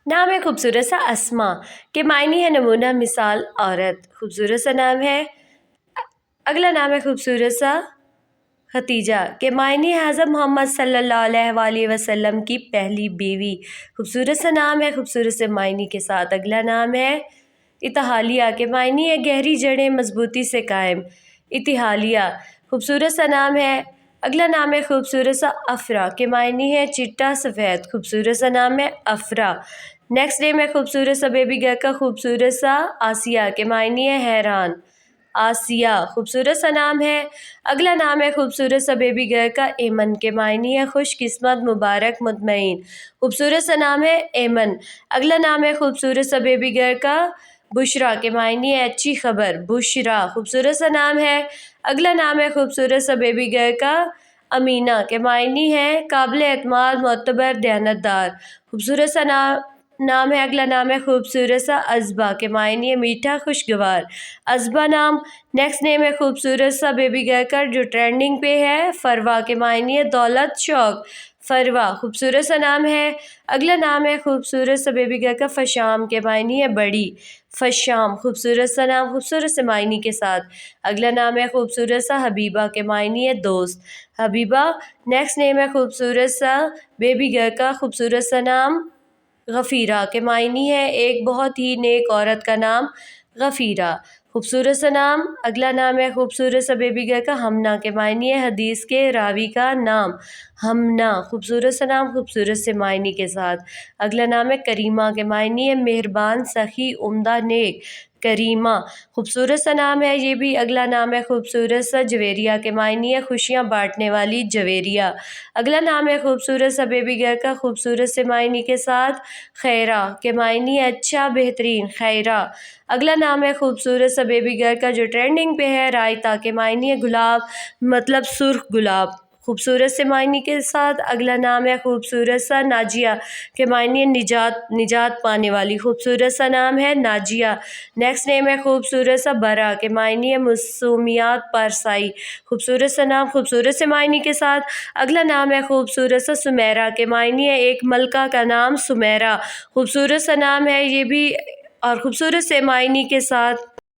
نام ہے خوبصورت سا اسما کے معنی ہے نمونہ مثال عورت، خوبصورت سا نام ہے۔ اگلا نام ہے خوبصورت سا ختیجہ کے معنی ہے حضرت محمد صلی اللہ علیہ وآلہ وسلم کی پہلی بیوی، خوبصورت سا نام ہے خوبصورت سے معنی کے ساتھ۔ اگلا نام ہے اتحالیہ کے معنی ہے گہری جڑیں مضبوطی سے قائم، اتحالیہ خوبصورت سا نام ہے۔ اگلا نام ہے خوبصورت سا افرا کے معنی ہے چٹا سفید، خوبصورت سا نام ہے افرا۔ نیکسٹ نیم ہے خوبصورت سا بیبی گرل کا خوبصورت سا آسیہ کے معنی ہے حیران، آسیہ خوبصورت سا نام ہے۔ اگلا نام ہے خوبصورت سا بیبی گرل کا ایمن کے معنی ہے خوش قسمت مبارک مطمئن، خوبصورت سا نام ہے ایمن۔ اگلا نام ہے خوبصورت سا بیبی گرل کا بشرا کے معنی ہے اچھی خبر، بشرا خوبصورت سا نام ہے۔ اگلا نام ہے خوبصورت سا بیبی گرل کا امینہ کے معنی ہے قابل اعتماد معتبر دیانتدار، خوبصورت سا نام ہے۔ اگلا نام ہے خوبصورت سا عذبہ کے معنی ہے میٹھا خوشگوار، عذبہ نام۔ نیکسٹ نیم ہے خوبصورت سا بیبی گرل کا جو ٹرینڈنگ پہ ہے فروا کے معنی ہے دولت شوق، فروا خوبصورت سا نام ہے۔ اگلا نام ہے خوبصورت سا بیبی گرل کا فشام کے معنی ہے بڑی، فشام خوبصورت سا نام خوبصورت سے معنی کے ساتھ۔ اگلا نام ہے خوبصورت سا حبیبہ کے معنی ہے دوست، حبیبہ۔ نیکسٹ نیم ہے خوبصورت سا بیبی گرل کا خوبصورت سا نام غفیرہ کے معنی ہے ایک بہت ہی نیک عورت کا نام، غفیرہ خوبصورت سا نام۔ اگلا نام ہے خوبصورت سا بیبی گرل کا ہمنا کے معنی ہے حدیث کے راوی کا نام، ہمنا خوبصورت سا نام خوبصورت سے معنی کے ساتھ۔ اگلا نام ہے کریمہ کے معنی ہے مہربان سخی عمدہ نیک، کریمہ خوبصورت سا نام ہے یہ بھی۔ اگلا نام ہے خوبصورت سا جویریہ کے معنی ہے خوشیاں بانٹنے والی، جویریہ۔ اگلا نام ہے خوبصورت سا بیبی گرل کا خوبصورت سے معنی کے ساتھ خیرہ کے معنی ہے اچھا بہترین، خیرہ۔ اگلا نام ہے خوبصورت سا بیبی گرل کا جو ٹرینڈنگ پہ ہے رائتا کے معنی ہے گلاب، مطلب سرخ گلاب، خوبصورت سے معنی کے ساتھ۔ اگلا نام ہے خوبصورت سا ناجیہ کے معنی ہے نجات پانے والی، خوبصورت سا نام ہے ناجیہ۔ نیکسٹ نیم ہے خوبصورت سا برا کے معنی ہے موسمیات پارسائی، خوبصورت سا نام خوبصورت سے معنی کے ساتھ۔ اگلا نام ہے خوبصورت سا سمیرہ کے معنی ہے ایک ملکہ کا نام، سمیرہ خوبصورت سا نام ہے یہ بھی اور خوبصورت سے معنی کے ساتھ۔